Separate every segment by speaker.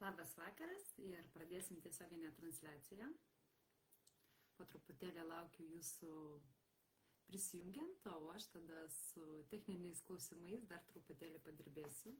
Speaker 1: Labas vakaras ir pradėsim tiesioginę transliaciją. Po truputėlį laukiu jūsų prisijungiant, o aš tada su techniniais klausimais dar truputėlį padirbėsiu.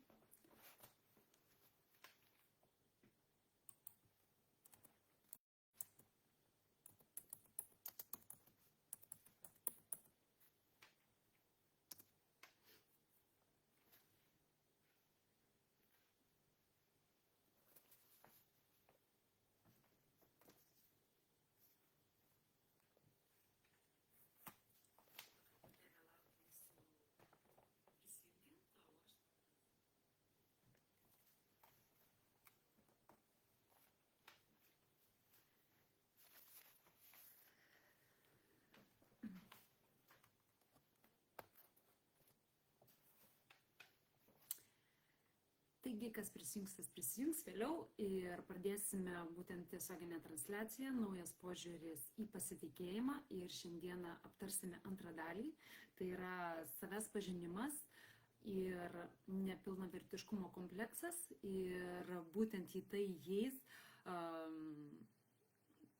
Speaker 1: Taigi, kas prisijungs, tas prisijungs vėliau ir pradėsime būtent tiesioginę transliaciją, naujas požiūris į pasitikėjimą ir šiandieną aptarsime antrą dalį, tai yra savęs pažinimas ir nepilnavertiškumo kompleksas ir būtent į tai įeis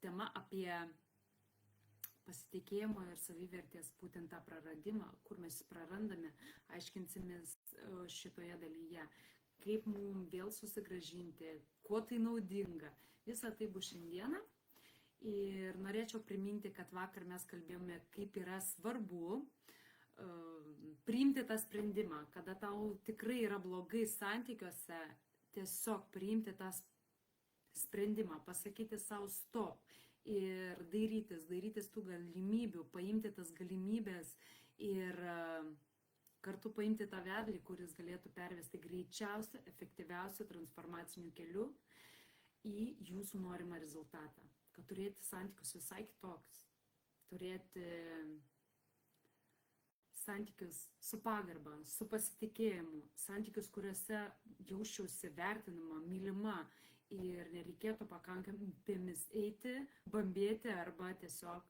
Speaker 1: tema apie pasitikėjimo ir savivertės būtent tą praradimą, kur mes prarandame, aiškinsimės šitoje dalyje. Kaip mums vėl susigrąžinti, kuo tai naudinga. Visa tai bus šiandieną. Ir norėčiau priminti, kad vakar mes kalbėjome, kaip yra svarbu priimti tą sprendimą, kada tau tikrai yra blogai santykiuose, tiesiog priimti tą sprendimą, pasakyti savo stop ir dairytis tų galimybių, paimti tas galimybės ir kartu paimti tą vedlį, kuris galėtų pervesti greičiausią, efektyviausią transformacinių kelių į jūsų norimą rezultatą. Kad turėti santykius visai kitoks. Turėti santykius su pagarba, su pasitikėjimu, santykius, kuriuose jausčiausi vertinama, mylima ir nereikėtų pakankamėmis eiti, bambėti arba tiesiog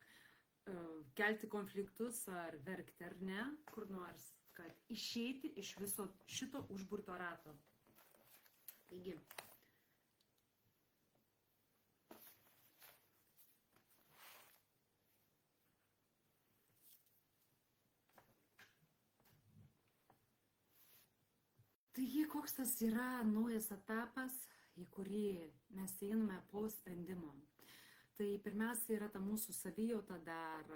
Speaker 1: kelti konfliktus ar verkti ar ne, kur nors. Kad išeiti iš viso šito užburto rato. Taigi. Taigi, koks tas yra naujas etapas, į kurį mes einame po sprendimo. Tai pirmiausia yra ta mūsų savijauta dar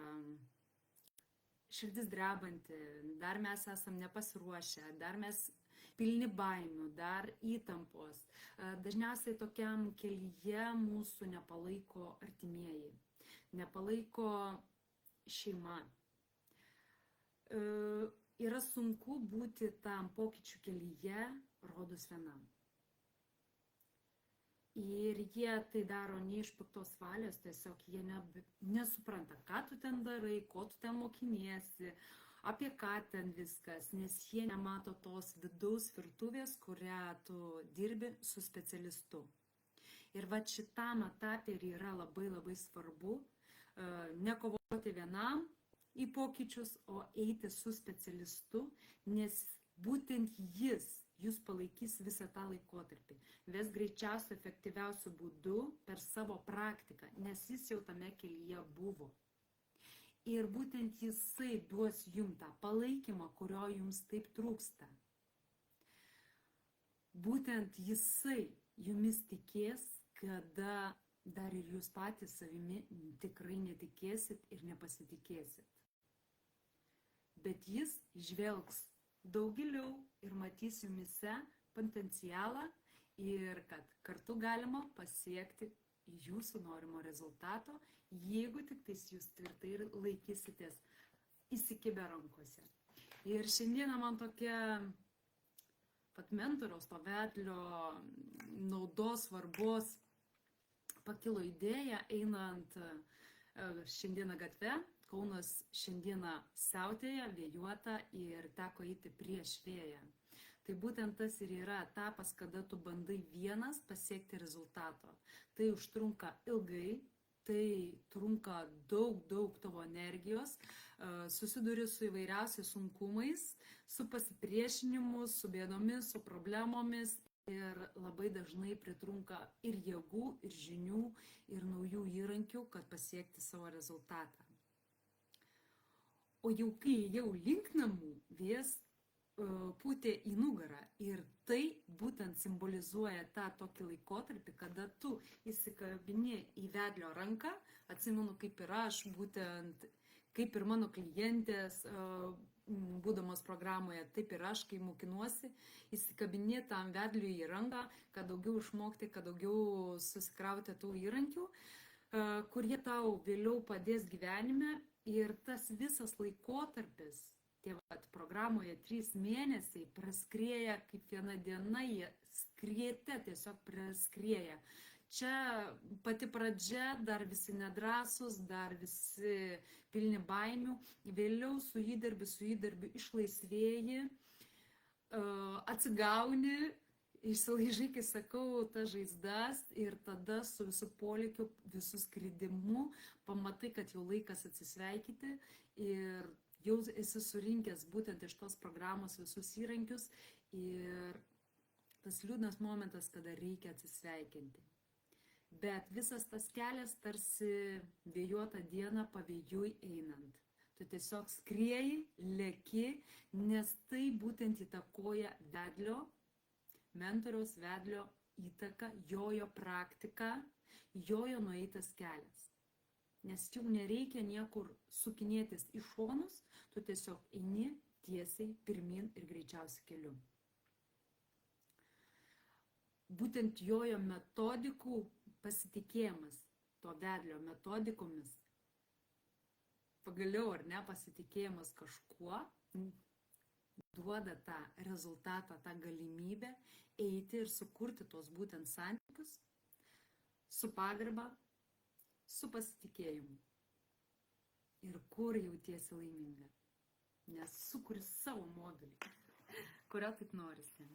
Speaker 1: širdis drebanti, dar mes esam nepasiruošę, dar mes pilni baimių, dar įtampos. Dažniausiai tokiam kelyje mūsų nepalaiko artimieji, nepalaiko šeima. Yra sunku būti tam pokyčių kelyje, rodus vienam. Ir jie tai daro ne iš piktos valios, tiesiog jie nesupranta, ką tu ten darai, ko tu ten mokiniesi, apie ką ten viskas, nes jie nemato tos vidaus virtuvės, kurią tu dirbi su specialistu. Ir va šitam etape yra labai svarbu nekovoti vienam į pokyčius, o eiti su specialistu, nes būtent jūs palaikys visą tą laikotarpį. Ves greičiausiu, efektyviausiu būdu per savo praktiką, nes jis jau tame kelyje buvo. Ir būtent jisai duos jums tą palaikymą, kurio jums taip trūksta. Būtent jisai jumis tikės, kada dar ir jūs patys savimi tikrai netikėsit ir nepasitikėsit. Bet jis žvelgs daug giliau ir matys jumise potencialą ir kad kartu galima pasiekti jūsų norimo rezultato, jeigu tik tais jūs tvirtai ir laikysitės įsikibę rankose. Ir šiandieną man tokia pat mentoriaus, to vedlio naudos, svarbos pakilo idėja einant šiandieną gatve. Kaunas šiandieną siautėja, vėjuota ir teko eiti prieš vėją. Tai būtent tas ir yra etapas, kada tu bandai vienas pasiekti rezultato. Tai užtrunka ilgai, tai trunka daug tavo energijos, susiduri su įvairiausiais sunkumais, su pasipriešinimu, su bėdomis, su problemomis ir labai dažnai pritrunka ir jėgų, ir žinių, ir naujų įrankių, kad pasiekti savo rezultatą. O jau kai jau link namų, vėjas pūtė į nugarą ir tai būtent simbolizuoja tą tokį laikotarpį, kada tu įsikabini į vedlio ranką, atsimenu kaip ir aš, būtent kaip ir mano klientės, būdamos programoje, taip ir aš, kai mokinuosi, įsikabini tam vedliui į ranką, kad daugiau išmokti, kad daugiau susikrauti tų įrankių, kurie tau vėliau padės gyvenime ir tas visas laikotarpis, tie programoje 3 mėnesiai praskrieja kaip viena diena, jie skriete tiesiog praskrieja. Čia pati pradžia, dar visi nedrąsūs, dar visi pilni baimių, vėliau su įdarbiu išlaisvėji, atsigauni, išsilaižai, kai sakau, tas žaizdas ir tada su visu polėkiu, visu skridimu pamatai, kad jau laikas atsisveikyti ir jau esi surinkęs būtent iš tos programos visus įrankius ir tas liūdnas momentas, kada reikia atsisveikinti. Bet visas tas kelias tarsi vėjuota diena pavėjui einant. Tu tiesiog skrieji, leki, nes tai būtent įtakoja vedlio, mentoriaus vedlio įtaka, jojo praktika, jojo nueitas kelias. Nes jau nereikia niekur sukinėtis į šonus, tu tiesiog eini tiesiai pirmin ir greičiausiai keliu. Būtent jojo metodikų pasitikėjimas, to vedlio metodikomis, pagaliau ar ne pasitikėjimas kažkuo, duoda tą rezultatą, tą galimybę eiti ir sukurti tos būtent santykius su pagarba, su pasitikėjimu. Ir kur jautiesi laiminga, nes sukuri savo modelį, kurio taip norisi.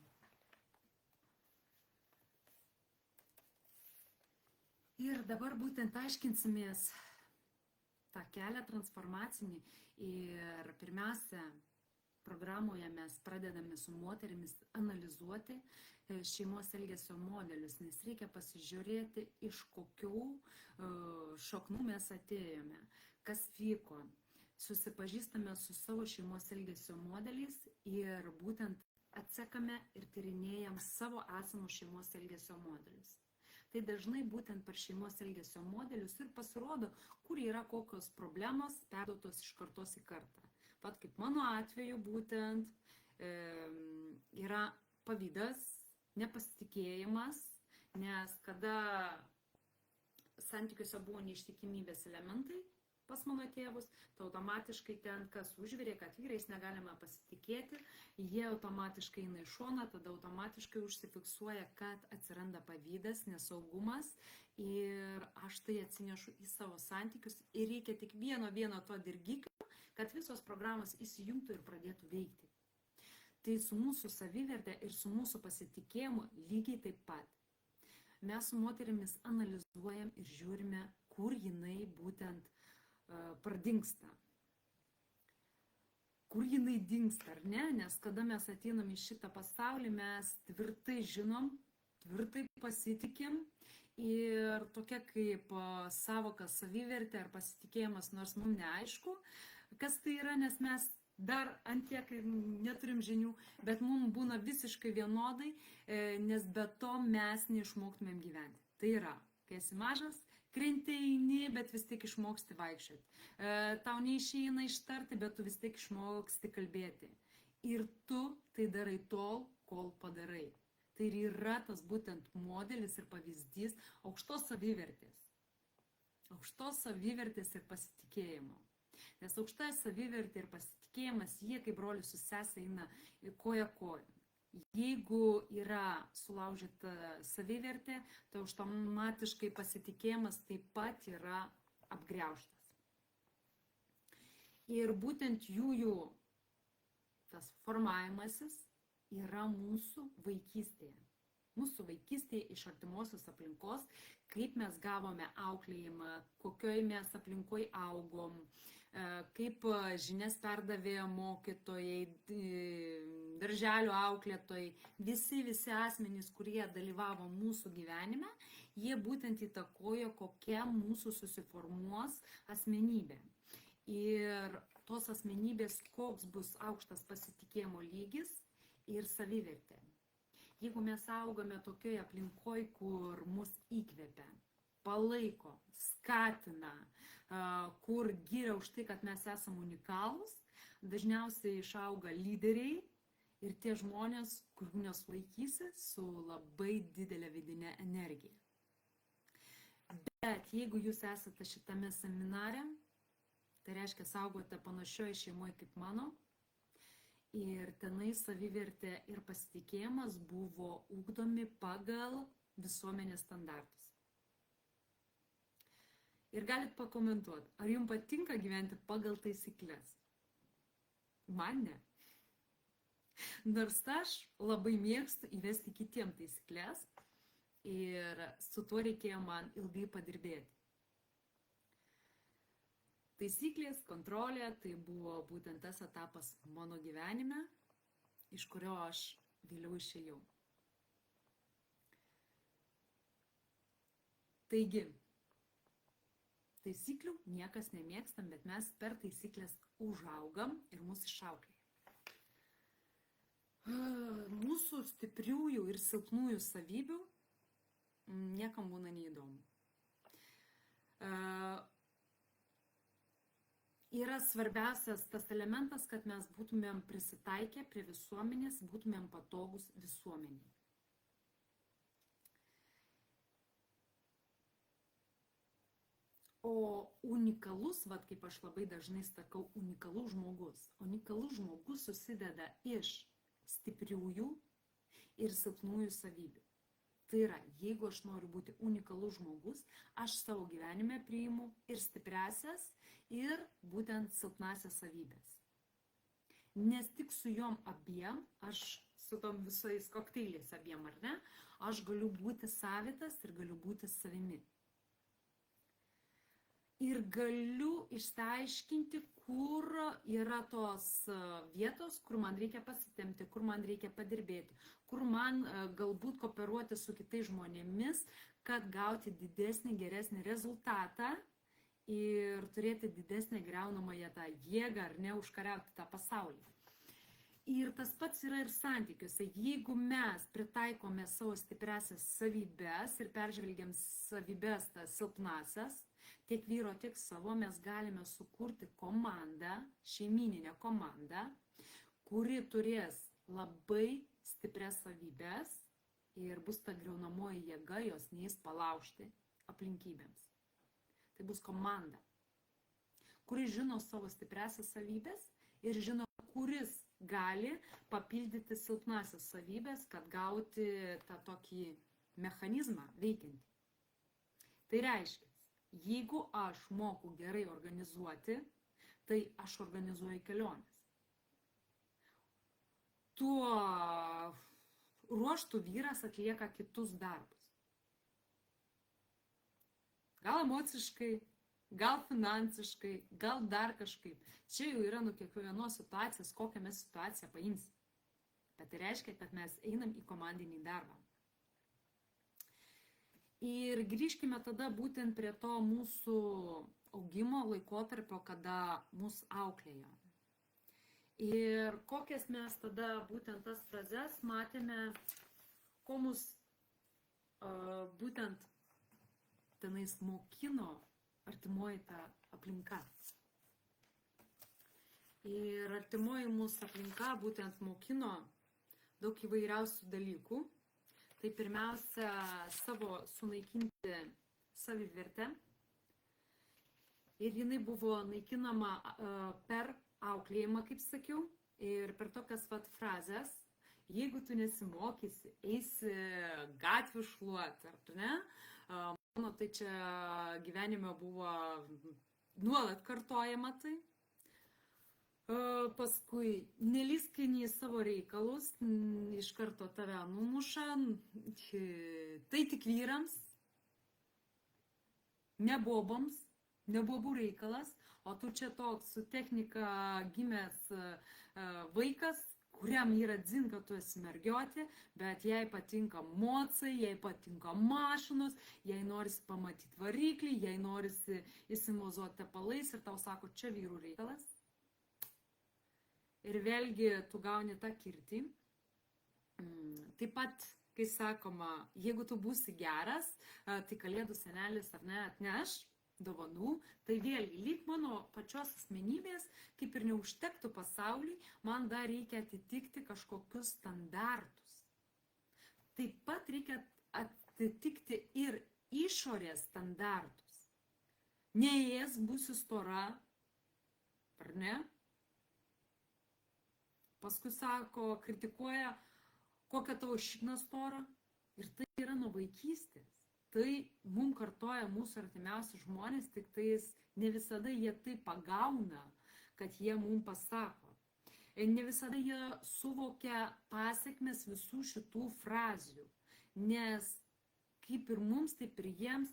Speaker 1: Ir dabar būtent aiškinsimės tą kelią transformacinį ir pirmiausia, programoje mes pradedame su moterimis analizuoti šeimos elgesio modelius, nes reikia pasižiūrėti, iš kokių šaknų mes atėjome, kas vyko. Susipažįstame su savo šeimos elgesio modeliais ir būtent atsekame ir tyrinėjam savo esamų šeimos elgesio modelius. Tai dažnai būtent per šeimos elgesio modelius ir pasirodo, kur yra kokios problemos perduotos iš kartos į kartą. Pat kaip mano atveju būtent yra pavydas, nepasitikėjimas, nes kada santykiuose buvo neištikimybės elementai pas mano tėvus, tai automatiškai ten kas užvirė, kad vyrais negalime pasitikėti, jie automatiškai eina į šoną, tada automatiškai užsifiksuoja, kad atsiranda pavydas, nesaugumas ir aš tai atsinešu į savo santykius ir reikia tik vieno to dirgiklio, kad visos programos įsijungtų ir pradėtų veikti. Tai su mūsų savivertė ir su mūsų pasitikėjimu lygiai taip pat. Mes su moterimis analizuojam ir žiūrime, kur jinai būtent pradingsta. Kur jinai dingsta, ar ne? Nes kada mes ateinam į šitą pasaulį, mes tvirtai žinom, tvirtai pasitikim ir tokia kaip savoka savivertė ar pasitikėjimas, nors mums neaišku, kas tai yra, nes mes dar ant tiek neturim žinių, bet mums būna visiškai vienodai, nes be to mes neišmoktumėm gyventi. Tai yra, kai esi mažas, krenti eini, bet vis tik išmoksti vaikščioti. Tau neišeina ištarti, bet tu vis tik išmoksti kalbėti. Ir tu tai darai tol, kol padarai. Tai ir yra tas būtent modelis ir pavyzdys aukštos savivertės. Aukštos savivertės ir pasitikėjimo. Nes aukšta savivertė ir pasitikėjimas, jie kaip brolius su sese eina koja koja. Jeigu yra sulaužyta savivertė, tai automatiškai pasitikėjimas taip pat yra apgriaužtas. Ir būtent jų tas formavimasis yra mūsų vaikystėje. mūsų vaikystėje iš artimosios aplinkos, kaip mes gavome auklėjimą, kokioj mes aplinkoj augom, kaip žinias perdavė mokytojai, darželio auklėtojai, visi asmenys, kurie dalyvavo mūsų gyvenime, jie būtent įtakojo, kokia mūsų susiformuos asmenybė. Ir tos asmenybės, koks bus aukštas pasitikėjimo lygis ir savivertė. Jeigu mes augame tokioje aplinkoje, kur mus įkvepia, palaiko, skatina, kur giria už tai, kad mes esame unikalūs, dažniausiai išauga lyderiai ir tie žmonės, kurių nesulaikysi, su labai didelė vidinė energija. Bet jeigu jūs esate šitame seminare, tai reiškia saugote panašioje šeimoje kaip mano, ir tenai savivertė ir pasitikėjimas buvo ugdomi pagal visuomenės standartus. Ir galit pakomentuoti, ar jums patinka gyventi pagal taisyklės? Man ne. Nors aš labai mėgstu įvesti kitiem taisyklės ir su tuo reikėjo man ilgai padirbėti. Taisyklės, kontrolė, tai buvo būtent tas etapas mano gyvenime, iš kurio aš vėliau išėjau. Taigi, taisyklių niekas nemėgstam, bet mes per taisyklės užaugam ir mūsų išauklėja. Mūsų stipriųjų ir silpnųjų savybių niekam būna neįdomu. Yra svarbiausias tas elementas, kad mes būtumėm prisitaikę prie visuomenės, būtumėm patogus visuomeniai. O unikalus, kaip aš labai dažnai sakau, unikalus žmogus susideda iš stipriųjų ir silpnųjų savybių. Tai yra, jeigu aš noriu būti unikalus žmogus, aš savo gyvenime priimu ir stipriasias, ir būtent silpnasias savybės. Nes tik su jom abiem, aš su tom visais kokteiliais abiem, ar ne, aš galiu būti savitas ir galiu būti savimi. Ir galiu išsiaiškinti, kur yra tos vietos, kur man reikia pasitempti, kur man reikia padirbėti, kur man galbūt kooperuoti su kitais žmonėmis, kad gauti didesnį, geresnį rezultatą ir turėti didesnę griaunamąją tą jėgą ar ne užkariauti tą pasaulį. Ir tas pats yra ir santykiuose. Jeigu mes pritaikome savo stipriasias savybes ir peržvelgiam savybes tas silpnasias, tiek vyro, tiek savo, mes galime sukurti komandą, šeimyninę komandą, kuri turės labai stiprias savybes ir bus ta griaunamoji jėga, jos neįs palaužti aplinkybėms. Tai bus komanda, kuri žino savo stipriasias savybės ir žino, kuris gali papildyti silpnasias savybės, kad gauti tą tokį mechanizmą veikiantį. Tai reiškia, jeigu aš moku gerai organizuoti, tai aš organizuoju keliones. Tuo ruoštų vyras atlieka kitus darbus. Gal emociškai, gal finansiškai, gal dar kažkaip. Čia jau yra kiekvienos situacijos, kokią mes situaciją paimsim. Bet tai reiškia, kad mes einam į komandinį darbą. Ir grįžkime tada būtent prie to mūsų augimo laikotarpio, kada mus auklėjo. Ir kokias mes tada būtent tas frazes matėme, ko mus būtent tenais mokino artimoji ta aplinka. Ir artimoji mūsų aplinka būtent mokino daug įvairiausių dalykų. Tai pirmiausia, savo sunaikinti savivertę. Ir jinai buvo naikinama per auklėjimą, kaip sakiau, ir per tokias frazes, jeigu tu nesimokysi, eisi gatvių šluoti, ar tu ne? Mano tai čia gyvenime buvo nuolat kartojama tai. Paskui nelysk į savo reikalus, iš karto tave numuša, tai tik vyrams, ne bobams, ne bobų reikalas, o tu čia toks su technika gimęs vaikas, kuriam yra dzin, kad tu esi mergiotė, bet jai patinka mocai, jai patinka mašinos, jai norisi pamatyti variklį, jai norisi įsimozuoti tepalais ir tau sako, čia vyrų reikalas. Ir vėlgi tu gauni tą kirtį. Taip pat, kai sakoma, jeigu tu būsi geras, tai kalėdų senelis ar ne atneš dovanų, tai vėlgi, lyg mano pačios asmenybės, kaip ir neužtektų pasauliui, man dar reikia atitikti kažkokius standartus. Taip pat reikia atitikti ir išorės standartus. Neės būsiu stora, ar ne? Paskui sako, kritikuoja, kokia tavo šikna stora. Ir tai yra nuo vaikystės. Tai mums kartoja mūsų artimiausi žmonės, tik tais ne visada jie tai pagauna, kad jie mums pasako. Ne visada jie suvokia pasiekmes visų šitų frazių, nes kaip ir mums, taip ir jiems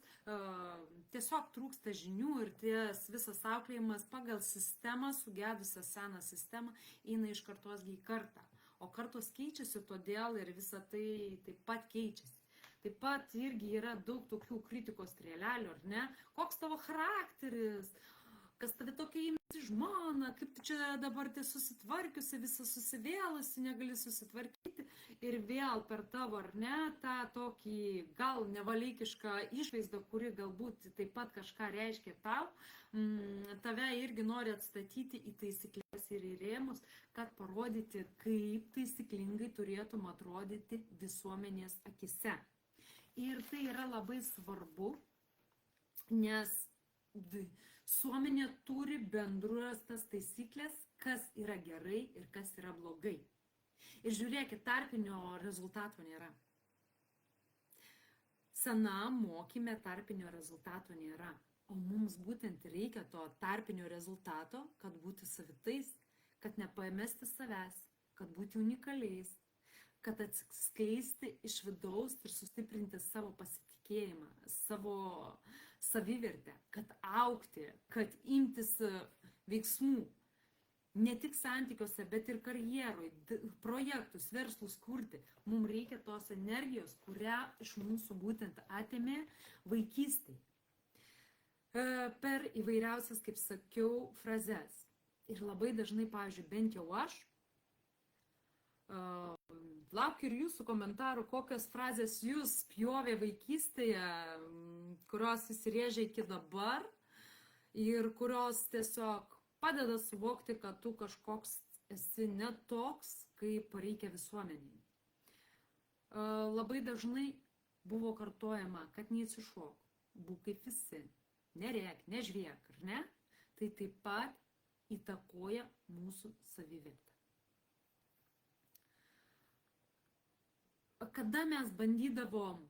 Speaker 1: tiesiog trūksta žinių ir ties visas auklėjimas pagal sistemą, sugedusią seną sistemą, eina iš kartos į kartą. O kartos keičiasi, todėl ir visa tai taip pat keičiasi. Taip pat irgi yra daug tokių kritikos strėlelių, ar ne? Koks tavo charakteris, kas tave tokia įmėsi žmona, kaip tu čia dabar tai susitvarkiusi, visą susivėlusi, negali susitvarkyti. Ir vėl per tavo, ar ne, tą tokį gal nevalykišką išvaizdą, kuri galbūt taip pat kažką reiškia tau, tave irgi nori atstatyti į taisyklės ir į rėmus, kad parodyti, kaip taisyklingai turėtum atrodyti visuomenės akise. Ir tai yra labai svarbu, nes visuomenė turi bendras tas taisyklės, kas yra gerai ir kas yra blogai. Ir žiūrėkit, tarpinio rezultato nėra. Senam mokyme tarpinio rezultato nėra. O mums būtent reikia to tarpinio rezultato, kad būti savitais, kad nepamesti savęs, kad būti unikaliais, kad atskleisti iš vidaus ir sustiprinti savo pasitikėjimą, savo savivertę, kad augti, kad imtis veiksmų. Ne tik santykiuose, bet ir karjeroj, projektus, verslus kurti. Mums reikia tos energijos, kurią iš mūsų būtent atėmė vaikystėje. Per įvairiausias, kaip sakiau, frazes. Ir labai dažnai, pavyzdžiui, bent jau aš, laukiu ir jūsų komentarų, kokios frazės jūs pjovė vaikystėje, kurios įsirėžė iki dabar ir kurios tiesiog padeda suvokti, kad tu kažkoks esi ne toks, kaip reikia visuomeniai. Labai dažnai buvo kartojama, kad neįsišok, būk kaip visi, nerėk, nežviek, ar ne? Tai taip pat įtakoja mūsų savivertę. Kada mes bandydavom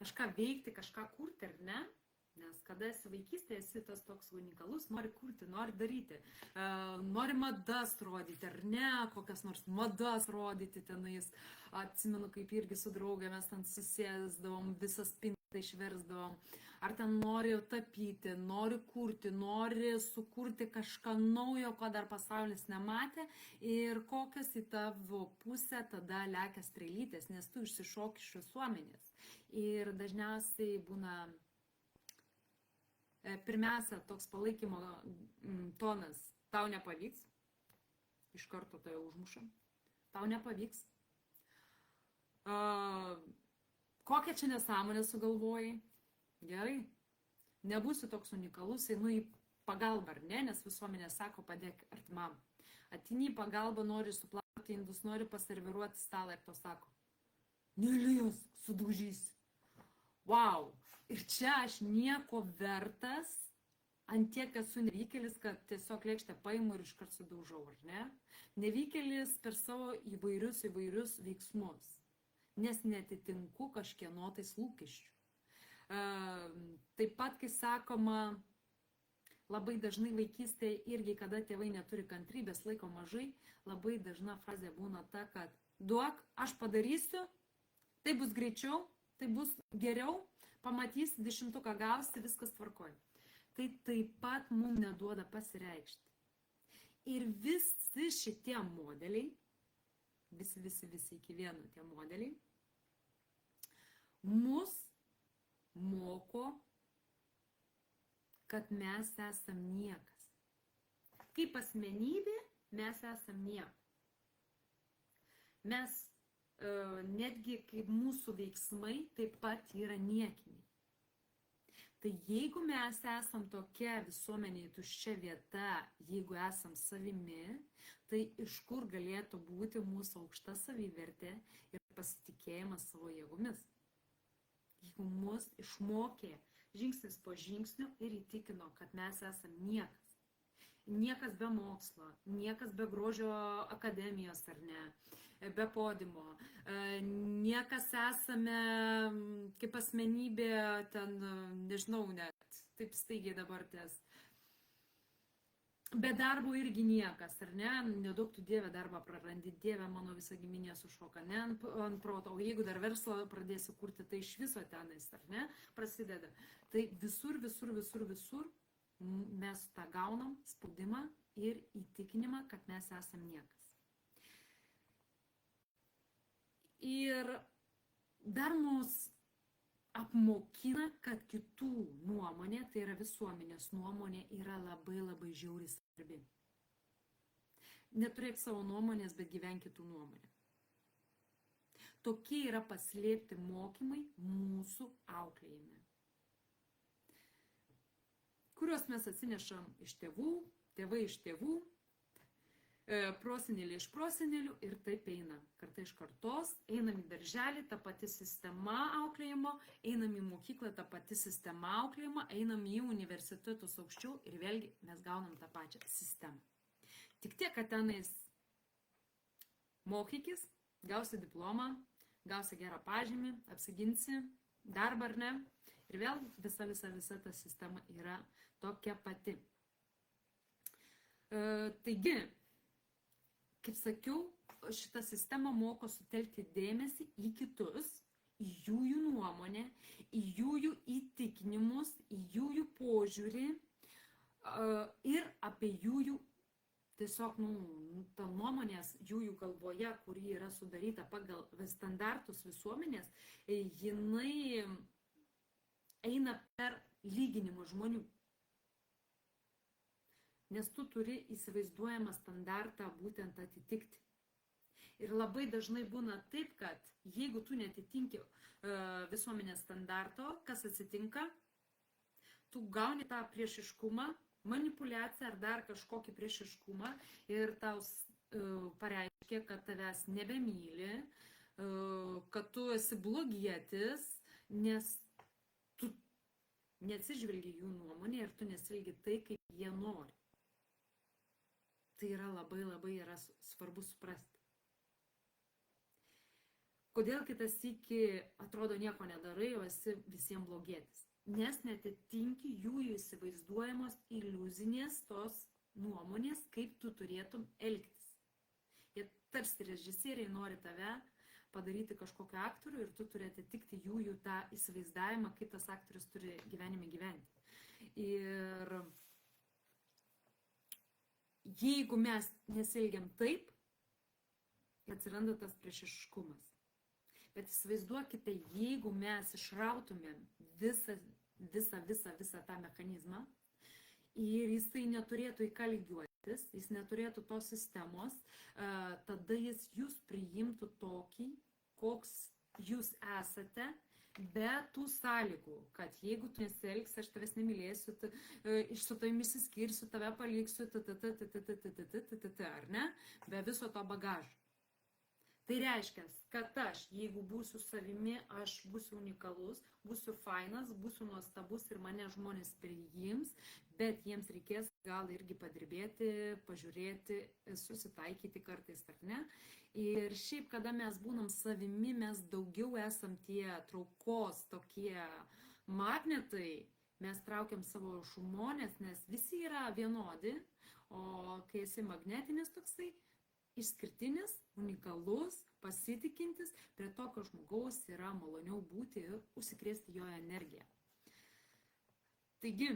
Speaker 1: kažką veikti, kažką kurti, ar ne? Nes kada esi vaikystėje, esi tas toks unikalus, nori kurti, nori daryti, nori madas rodyti, ar ne, kokias nors madas rodyti tenais. Atsimenu, kaip irgi su draugė mes ten susėsdavom, visas spintą išversdavom. Ar ten nori tapyti, nori kurti, nori sukurti kažką naujo, ko dar pasaulis nematė ir kokias į tavo pusę tada lekia strėlytės, nes tu išsišoki iš visuomenės. Ir dažniausiai būna pirmiausia toks palaikymo tonas, tau nepavyks, iš karto tai užmuša, tau nepavyks, kokią čia nesąmonę sugalvojai, gerai, nebūsiu toks unikalus, einu į pagalbą, ar ne, nes visuomenė sako, padėk artimam, atini į pagalbą, nori suplauti indus, nori paserviruoti stalą ir to sako, nelies, sudaužysi, wow. Ir čia aš nieko vertas, ant tiek esu nevykėlis, kad tiesiog lėkštę paimu ir iškart sudaužau, ar ne? Nevykėlis per savo įvairius veiksmus, nes netitinku kažkieno tais lūkesčių. Taip pat, kai sakoma, Labai dažnai vaikystėje irgi, kada tėvai neturi kantrybės, laiko mažai, labai dažna frazė būna ta, kad duok, aš padarysiu, tai bus greičiau, tai bus geriau, pamatysi, 10 gausi, viskas tvarkoj. Tai taip pat mums neduoda pasireikšti. Ir visi šitie modeliai, visi iki vieno tie modeliai, mus moko, kad mes esam niekas. Kaip asmenybė mes esam niekas. Mes netgi kaip mūsų veiksmai taip pat yra niekiniai. Tai jeigu mes esam tokia visuomenėje tuščia vieta, jeigu esam savimi, tai iš kur galėtų būti mūsų aukšta savivertė ir pasitikėjimas savo jėgomis. Jeigu mus išmokė žingsnis po žingsnio ir įtikino, kad mes esam niekas. Niekas be mokslo, niekas be grožio akademijos ar ne, be podimo. Niekas esame kaip asmenybė, ten, nežinau net, taip staigiai dabar ties. Be darbo irgi niekas, ar ne? Nedaug tu Dieve darbą prarandi, Dieve mano visa giminė sušoka, ne ant proto. O jeigu dar verslą pradėsi kurti, tai iš viso tenais, ar ne? Prasideda. Tai visur mes tą gaunam spaudimą ir įtikinimą, kad mes esam niekas. Ir dar mus apmokina, kad kitų nuomonė, tai yra visuomenės nuomonė, yra labai žiauriai svarbi. Neturėk savo nuomonės, bet gyvenk kitų nuomonę. Tokie yra paslėpti mokymai mūsų auklėjime, kuriuos mes atsinešam iš tėvų, tėvai iš tėvų, prosenėlį iš prosenėlių ir taip eina. Karta iš kartos, einam į darželį, ta pati sistema auklėjimo, einam į mokyklą, ta pati sistema auklėjimo, einam į universitetus aukščiau ir vėlgi mes gaunam tą pačią sistemą. Tik tiek, kad tenais mokykis, gausi diplomą, gausi gerą pažymį, apsiginsi darbą ar ne. Ir vėl visa ta sistema yra tokia pati. Taigi, kaip sakiau, šita sistema moko sutelkti dėmesį į kitus, į jų nuomonę, į jų įtikinimus, į jų požiūrį ir apie jų tiesiog, ta nuomonės jų galvoje, kuri yra sudaryta pagal standartus visuomenės, jinai eina per lyginimą žmonių. Nes tu turi įsivaizduojamą standartą būtent atitikti. Ir labai dažnai būna taip, kad jeigu tu netitinki visuomenės standarto, kas atsitinka, tu gauni tą priešiškumą, manipuliaciją ar dar kažkokį priešiškumą ir tau pareiškia, kad tavęs nebemyli, kad tu esi blogietis, nes tu neatsižvelgi jų nuomonę ir tu nesielgi tai, kaip jie nori. Tai yra labai yra svarbu suprasti. Kodėl kitas sykį atrodo nieko nedarai, o esi visiems blogietis? Nes netitinki jų įsivaizduojamos iliuzinės tos nuomonės, kaip tu turėtum elgtis. Jie tarsi režisieriai nori tave padaryti kažkokiu aktoriu ir tu turi atitikti jų tą įsivaizdavimą, kaip tas aktorius turi gyvenime gyventi. Ir jeigu mes nesielgiam taip, atsiranda tas priešiškumas. Bet įsivaizduokite, jeigu mes išrautumėm visą tą mechanizmą ir jisai neturėtų į ką lygiuotis, jis neturėtų tos sistemos, tada jis jūs priimtų tokį, koks jūs esate, be tų sąlygų, kad jeigu tu nesielgsi, aš tavęs nemylėsiu, su tavimi išsiskirsiu, tave paliksiu, ar ne? Be viso to bagažo. Tai reiškia, kad aš, jeigu būsiu savimi, aš būsiu unikalus, būsiu fainas, būsiu nuostabus ir mane žmonės priims, bet jiems reikės gal irgi padirbėti, pažiūrėti, susitaikyti kartais, ar ne? Ir šiaip, kada mes būnam savimi, mes daugiau esam tie traukos tokie magnetai Mes traukiam savo žmonės, nes visi yra vienodi, o kai esi magnetinis toksai, išskirtinis, unikalus, pasitikintis, prie tokio žmogaus yra maloniau būti ir užsikrėsti jo energiją. Taigi,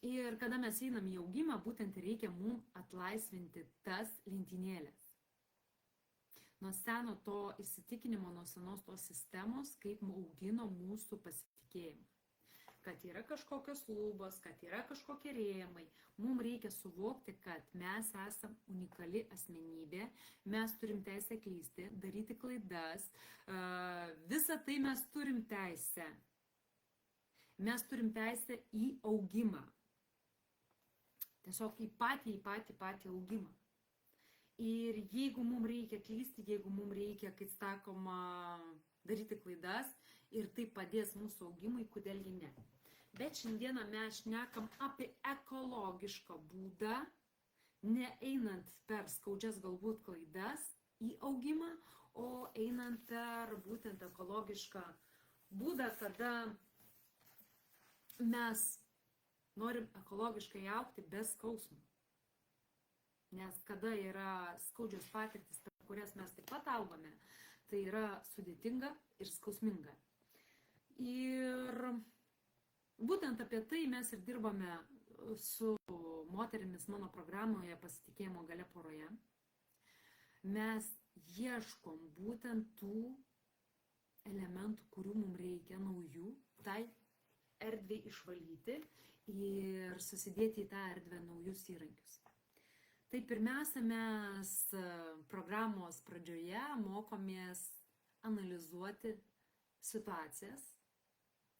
Speaker 1: ir kada mes einam į augimą, būtent reikia mums atlaisvinti tas lentynėlės. Nuo seno to įsitikinimo, nuo senos tos sistemos, kaip augino mūsų pasitikėjimą. Kad yra kažkokios lubos, kad yra kažkokie rėmai. Mums reikia suvokti, kad mes esam unikali asmenybė, mes turim teisę klysti, daryti klaidas, visą tai mes turim teisę. Mes turim teisę į augimą. Tiesiog į patį augimą. Ir jeigu mums reikia klysti, jeigu mums reikia, kaip sakoma, daryti klaidas ir tai padės mūsų augimui, kodėlgi ne. Bet šiandieną mes šnekam apie ekologišką būdą, neeinant per skaudžias galbūt klaidas į augimą, o einant per būtent ekologišką būdą, kada mes norim ekologiškai augti be skausmo. Nes kada yra skaudžios patirtis, per kurias mes taip pat augame, tai yra sudėtinga ir skausminga. Ir būtent apie tai mes ir dirbame su moterimis mano programoje Pasitikėjimo galia poroje. Mes ieškom būtent tų elementų, kurių mums reikia naujų, tai erdvei išvalyti ir susidėti į tą erdvę naujus įrankius. Tai pirmiausia, mes programos pradžioje mokomės analizuoti situacijas.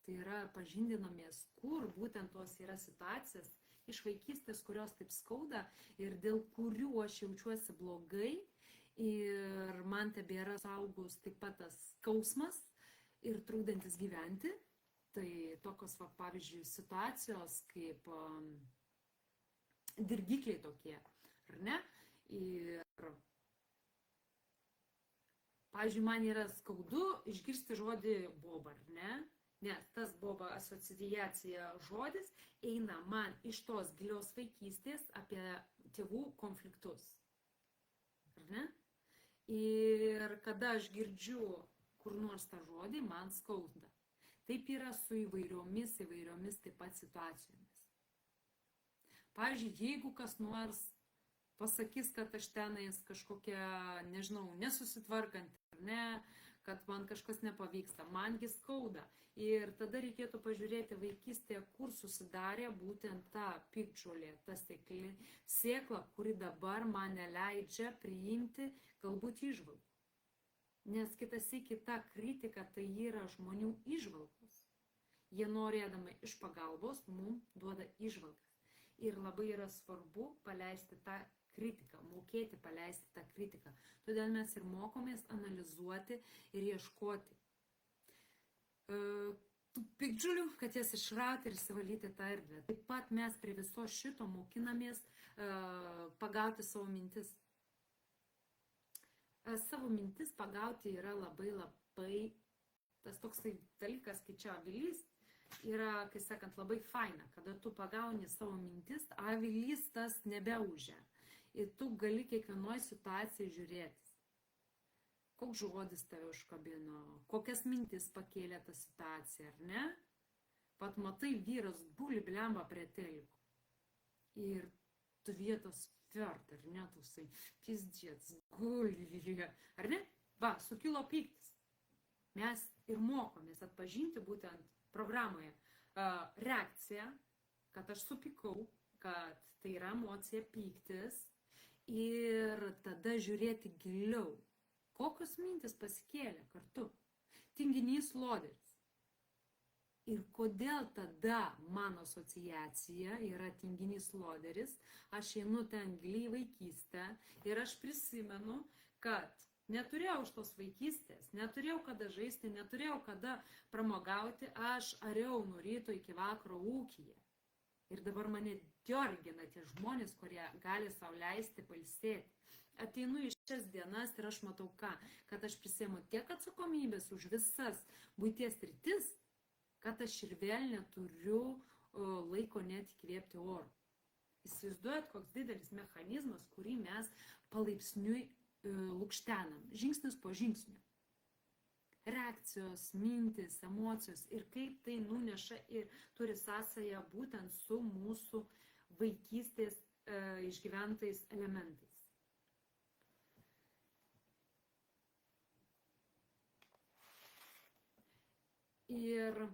Speaker 1: Tai yra pažindinomės, kur būtent tos yra situacijas iš vaikystės, kurios taip skauda ir dėl kurių aš jaučiuosi blogai ir man tebėra saugus taip pat tas skausmas ir trukdantis gyventi. Tai tokios, pavyzdžiui, situacijos kaip dirgikliai tokie, ar ne? Ir, pavyzdžiui, man yra skaudu išgirsti žodį boba, ar ne? Nes tas boba asociacija žodis eina man iš tos gilios vaikystės apie tėvų konfliktus. Ar ne? Ir kada aš girdžiu kur nors tą žodį, man skauda. Taip yra su įvairiomis taip pat situacijomis. Pavyzdžiui, jeigu kas nors pasakys, kad aš tenais kažkokia, nežinau, nesusitvarkanti, ar ne, kad man kažkas nepavyksta, mangi skauda. Ir tada reikėtų pažiūrėti vaikystėje, kur susidarė būtent ta piktžolė, ta sėkla, kuri dabar man neleidžia priimti galbūt įžvalgų. Nes kita kritika tai yra žmonių įžvalgos. Jie norėdami iš pagalbos mums duoda įžvalgas. Ir labai yra svarbu paleisti tą kritiką, mokėti paleisti tą kritiką. Todėl mes ir mokomės analizuoti ir ieškoti tų piktžolių, kad jas išrauti ir įsivalyti tą erdvę. Taip pat mes prie viso šito mokinamės pagauti savo mintis. Savo mintis pagauti yra labai, tas toksai dalykas, kai čia avilys, yra, kai sakant, labai faina, kada tu pagauni savo mintis, avilys tas nebeužia. Ir tu gali kiekvienoj situacijai žiūrėtis. Koks žodis tave užkabino, kokias mintis pakėlė tą situaciją, ar ne? Pat matai, vyras guli blemba prie teliko. Ir tu vietos tvert, ar ne, tausai, pizdžiats, guli, ar ne? Va, sukilo pyktis. Mes ir mokomės atpažinti būtent programoje reakciją, kad aš supykau, kad tai yra emocija pyktis ir tada žiūrėti giliau, kokios mintis pasikėlė kartu. Tinginys loderis. Ir kodėl tada mano asociacija yra tinginys loderis, aš einu ten giliai vaikystę ir aš prisimenu, kad neturėjau iš tos vaikystės, neturėjau kada žaisti, neturėjau kada pramogauti, aš ariau nuo ryto iki vakaro ūkyje. Ir dabar mane diorgina tie žmonės, kurie gali sau leisti pailsėti. Ateinu į šias dienas ir aš matau ką, kad aš prisiimu tiek atsakomybės už visas buities sritis, kad aš ir vėl neturiu laiko net įkvėpti oro. Įsivaizduojat, koks didelis mechanizmas, kurį mes palaipsniui lukštenam, žingsnis po žingsnio. Reakcijos, mintis, emocijos ir kaip tai nuneša ir turi sąsają būtent su mūsų vaikystės išgyventais elementais. Ir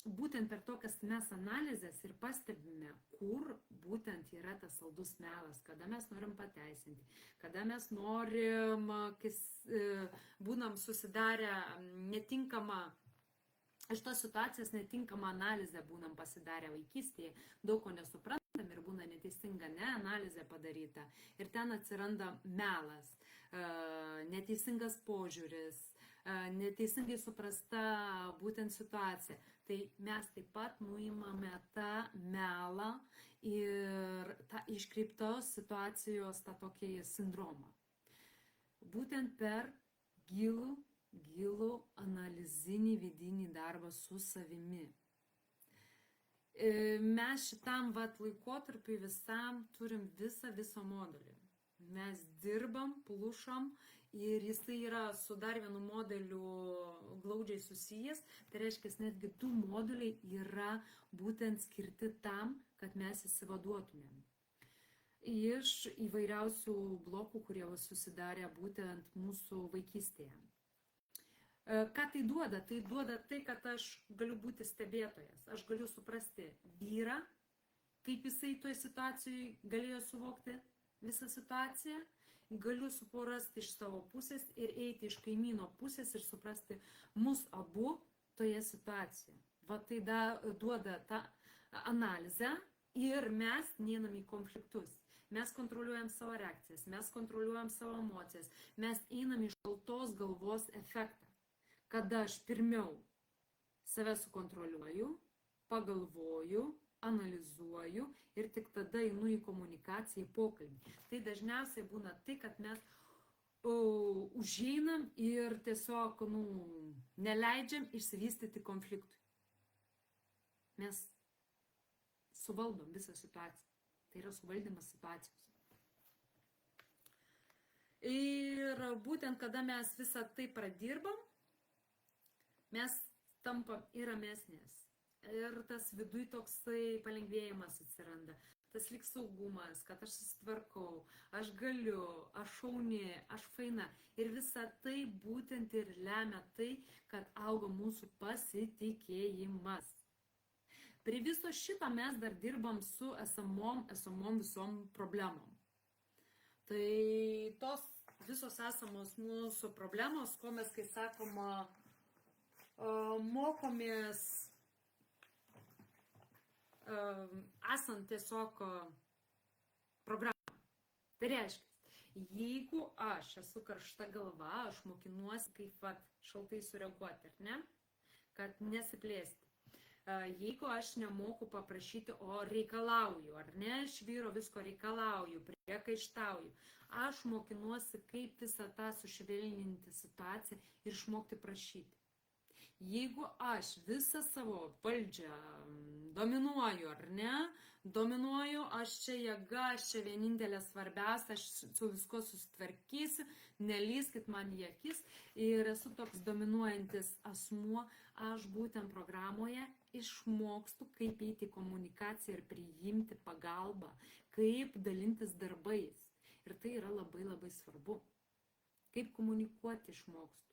Speaker 1: būtent per tokias mes analizės ir pastebime, kur būtent yra tas saldus melas, kada mes norim pateisinti, kada mes norim, būnam susidarę netinkamą, iš tos situacijos netinkamą analizę būnam pasidarę vaikystėje, daug ko nesuprantam ir būna neteisinga analizė padaryta. Ir ten atsiranda melas, neteisingas požiūris, neteisingai suprasta būtent situacija. Tai mes taip pat nuimame tą melą ir tą iškreiptos situacijos tą tokį sindromą. Būtent per gilų analizinį vidinį darbą su savimi. Mes šitam laikotarpiui visam turim visą modulį. Mes dirbam, plušam ir jisai yra su dar vienu modeliu glaudžiai susijęs. Tai reiškia, netgi 2 moduliai yra būtent skirti tam, kad mes įsivaduotumėm iš įvairiausių blokų, kurie susidarė būtent mūsų vaikystėje. Ką tai duoda? Tai duoda tai, kad aš galiu būti stebėtojas. Aš galiu suprasti vyrą, kaip jisai toje situacijoje galėjo suvokti visą situaciją. Galiu suprasti iš savo pusės ir eiti iš kaimyno pusės ir suprasti mus abu toje situacijoje. Tai duoda tą analizę ir mes neinam į konfliktus. Mes kontroliuojam savo reakcijas, mes kontroliuojam savo emocijas, mes einam į šaltos galvos efektą, kada aš pirmiau save sukontroliuoju, pagalvoju, analizuoju ir tik tada einu į komunikaciją, į pokalbį. Tai dažniausiai būna tai, kad mes užeinam ir tiesiog neleidžiam išsivystyti konfliktui. Mes suvaldom visą situaciją. Tai yra suvaldymas situacijos. Ir būtent kada mes visą tai pradirbam, mes tampam ir ramesnės. Ir tas viduj toksai palengvėjimas atsiranda. Tas lyg saugumas, kad aš susitvarkau, aš galiu, aš šauni, aš faina. Ir visa tai būtent ir lemia tai, kad auga mūsų pasitikėjimas. Prie viso šito mes dar dirbam su esamom visom problemom. Tai tos visos esamos mūsų problemos, ko mes, kai sakoma, mokomės esant tiesiog programą. Tai reiškia, jeigu aš esu karšta galva, aš mokinuosi kaip šaltai sureaguoti, ar ne? Kad nesiplėsti. Jeigu aš nemoku paprašyti, o reikalauju, ar ne, iš vyro visko reikalauju, priekaištauju, aš mokinuosi, kaip visą tą sušvelninti situaciją ir išmokti prašyti. Jeigu aš visą savo valdžią dominuoju, ar ne, aš čia jėga, aš čia vienintelė svarbiausia, aš su visko susitvarkysiu, nelįskit man į akis ir esu toks dominuojantis asmuo, aš būtent programoje išmokstu, kaip eiti į komunikaciją ir priimti pagalbą, kaip dalintis darbais. Ir tai yra labai labai svarbu. Kaip komunikuoti išmokstu.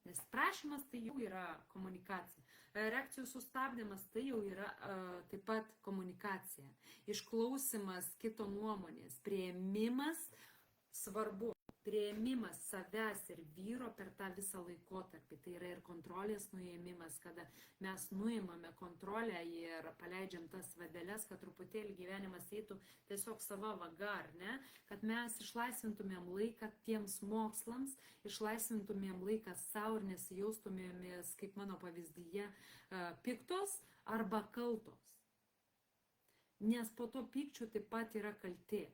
Speaker 1: Nes prašymas tai jau yra komunikacija. Reakcijų sustabdymas tai jau yra taip pat komunikacija. Išklausimas kito nuomonės, priėmimas svarbu. Priėmimas savęs ir vyro per tą visą laikotarpį. Tai yra ir kontrolės nuėmimas, kada mes nuimame kontrolę ir paleidžiam tas vadeles, kad truputėlį gyvenimas eitų tiesiog sava vaga, ar ne? Kad mes išlaisvintumėm laiką tiems mokslams, išlaisvintumėm laiką savo ir nesijaustumėmės, kaip mano pavyzdyje, piktos arba kaltos. Nes po to pykčių taip pat yra kaltė.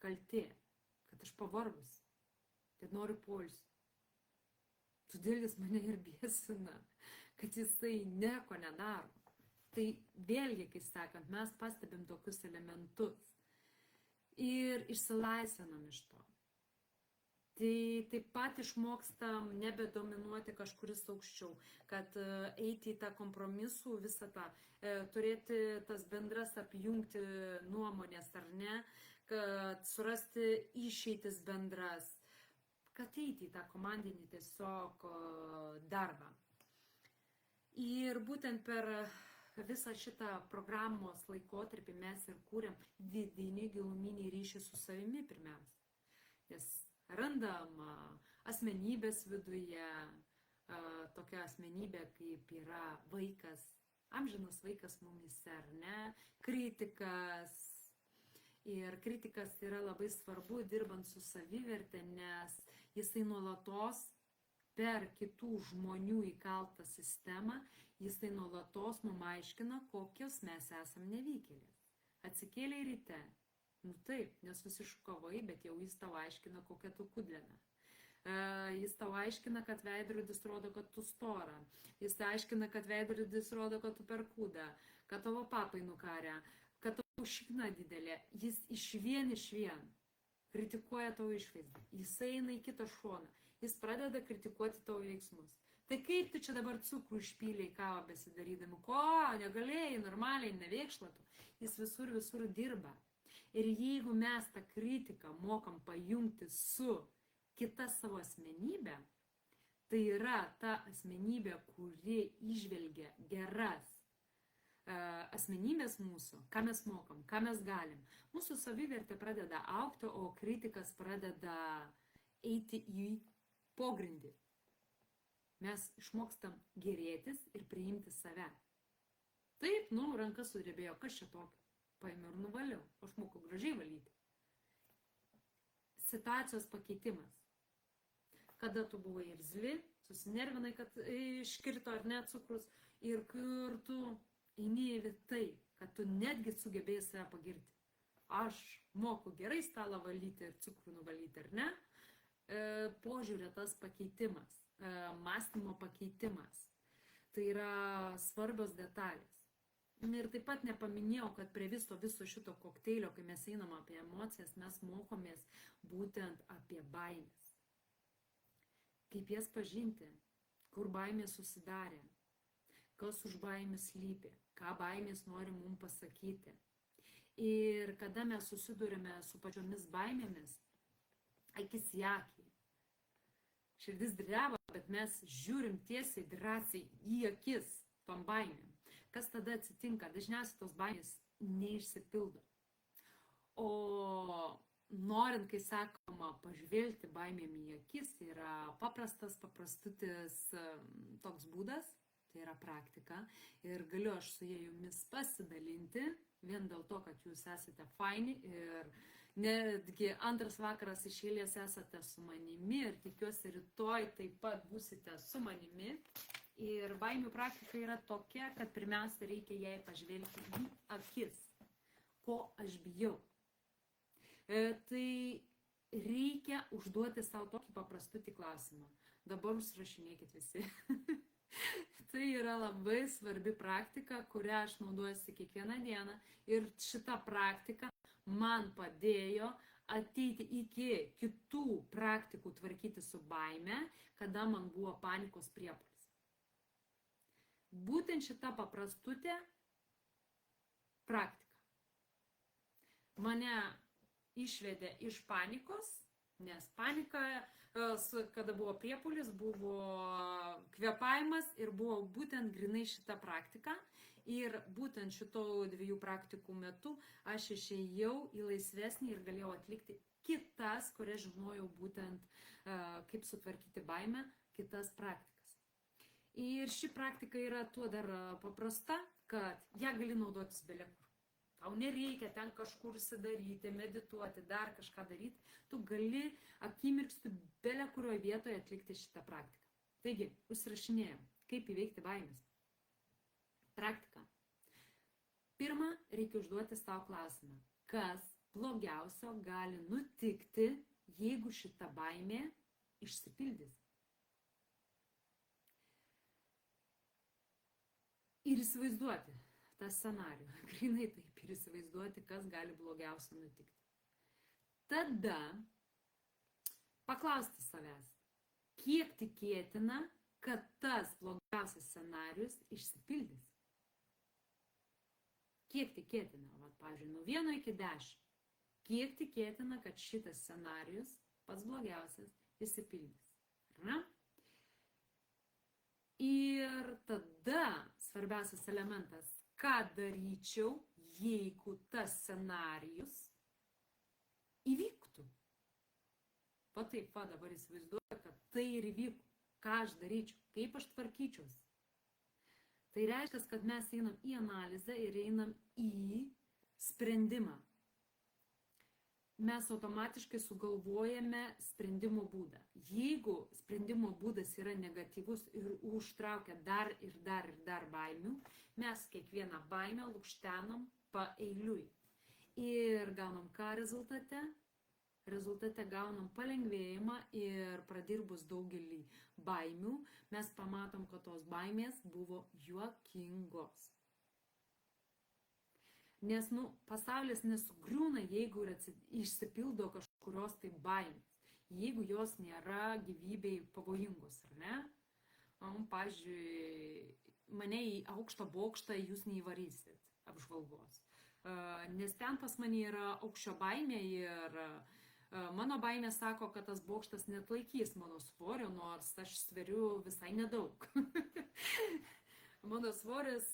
Speaker 1: Kaltė, kad aš pavargus, kad noriu poilsio. Todėl jis mane ir biesina, kad jisai nieko nedaro. Tai vėlgi, kai sakant, mes pastebim tokius elementus ir išsilaisvinam iš to. Tai taip pat išmokstam nebedominuoti kažkuris aukščiau, kad eiti į tą kompromisų visą tą, turėti tas bendras apjungti nuomonės ar ne, kad surasti išeitis bendras, kad eiti į tą komandinį tiesiog darbą. Ir būtent per visą šitą programos laikotarpį mes ir kūrėm vidinį giluminį ryšį su savimi pirmiausia. Nes randam asmenybės viduje, tokia asmenybė kaip yra vaikas, amžinas vaikas mumise, ar ne, kritikas. Ir kritikas yra labai svarbu dirbant su savivertė, nes jisai nuolatos per kitų žmonių įkaltą sistemą, jisai nuolatos mums aiškina, kokios mes esam nevykėlės. Atsikėlė ryte. Nu taip, nesusiškovai, bet jau jis tau aiškina, kokia tu kudlena. Jis tau aiškina, kad veidrodis rodo, kad tu stora. Jis aiškina, kad veidrodis rodo, kad tu per kūdą, kad tavo papai nukarė, kad tavo šikna didelė. Jis iš vien kritikuoja tavo išvaizdą. Jis eina į kitą šoną. Jis pradeda kritikuoti tavo veiksmus. Tai kaip tu čia dabar cukrų išpylei kavą besidarydami? Ko? Negalėjai, normaliai, neveikšlatu. Jis visur dirba. Ir jeigu mes tą kritiką mokam pajungti su kita savo asmenybė, tai yra ta asmenybė, kuri įžvelgia geras asmenybės mūsų, ką mes mokam, ką mes galim. Mūsų savivertė pradeda augti, o kritikas pradeda eiti į pogrindį. Mes išmokstam gerėtis ir priimti save. Taip, rankas sudrebėjo, kas čia tokio? Paėmiau ir nuvaliau, aš moku gražiai valyti. Situacijos pakeitimas. Kada tu buvai irzli, susinervinai, kad iškirto ar ne cukrus, ir kur tu eini į tai, kad tu netgi sugebėjai save pagirti. Aš moku gerai stalą valyti ir cukrų nuvalyti, ar ne? Požiūrė tas pakeitimas, mąstymo pakeitimas. Tai yra svarbios detalės. Ir taip pat nepaminėjau, kad prie viso šito kokteilio, kai mes einam apie emocijas, mes mokomės būtent apie baimės. Kaip jas pažinti, kur baimės susidarė, kas už baimės slypi, ką baimės nori mums pasakyti. Ir kada mes susidurime su pačiomis baimėmis, akis į akį, širdis dreba, bet mes žiūrim tiesiai, drąsiai į akis tom baimėm. Kas tada atsitinka? Dažniausiai tos baimės neišsipildo. O norint, kai sakoma, pažvelgti baimėm į akis, yra paprastutis toks būdas, tai yra praktika. Ir galiu aš su jumis pasidalinti, vien dėl to, kad jūs esate faini ir netgi antras vakaras iš eilės esate su manimi ir tikiuosi rytoj taip pat būsite su manimi. Ir baimių praktika yra tokia, kad pirmiausia reikia jai pažvelgti į akis, ko aš bijau. Tai reikia užduoti savo tokį paprastutį klausimą. Dabar užsirašinėkit visi. Tai yra labai svarbi praktika, kurią aš naudojuosi kiekvieną dieną. Ir šita praktika man padėjo ateiti iki kitų praktikų tvarkyti su baime, kada man buvo panikos priepuolis. Būtent šita paprastutė praktika mane išvedė iš panikos, nes panika, kada buvo priepuolis, buvo kvėpavimas ir buvo būtent grinai šita praktika. Ir būtent šitų dviejų praktikų metu aš išėjau į laisvesnį ir galėjau atlikti kitas, kurias žinojau būtent kaip sutvarkyti baimę, kitas praktikas. Ir ši praktika yra tuo dar paprasta, kad ją gali naudotis belekur. Tau nereikia ten kažkur sidaryti, medituoti, dar kažką daryti. Tu gali akimirksniu belekurioje vietoje atlikti šitą praktiką. Taigi, užsirašinėjom, kaip įveikti baimės. Praktika. Pirma, reikia užduoti savo klausimą. Kas blogiausio gali nutikti, jeigu šita baimė išsipildys? ir įsivaizduoti tą scenarijų. Grinai taip ir įsivaizduoti, kas gali blogiausia nutikti. Tada paklausti savęs, kiek tikėtina, kad tas blogiausias scenarijus išsipildys. Kiek tikėtina, pavyzdžiui, nuo 1 iki 10, kiek tikėtina, kad šitas scenarijus, pats blogiausias, išsipildys. Ar ne? Ir tada svarbiausias elementas, ką daryčiau, jeigu tas scenarijus įvyktų. Taip, dabar įsivaizduoju, kad tai ir įvyko. Ką aš daryčiau, kaip aš tvarkyčiausi. Tai reiškia, kad mes einam į analizę ir einam į sprendimą. Mes automatiškai sugalvojame sprendimo būdą. Jeigu sprendimo būdas yra negatyvus ir užtraukia dar ir dar baimių, mes kiekvieną baimę lukštenam paeiliui. Ir gaunam ką rezultate? Rezultate gaunam palengvėjimą ir pradirbus daugelį baimių, mes pamatom, kad tos baimės buvo juokingos. Nes, pasaulis nesugriūna, jeigu išsipildo kažkurios tai baimės, jeigu jos nėra gyvybei pavojingos, ar ne? Pavyzdžiui, mane į aukštą bokštą jūs neįvarysit apžvalgos, nes ten pas mane yra aukščio baimė ir mano baimė sako, kad tas bokštas neatlaikys mano svorio, nors aš sveriu visai nedaug. Mano svoris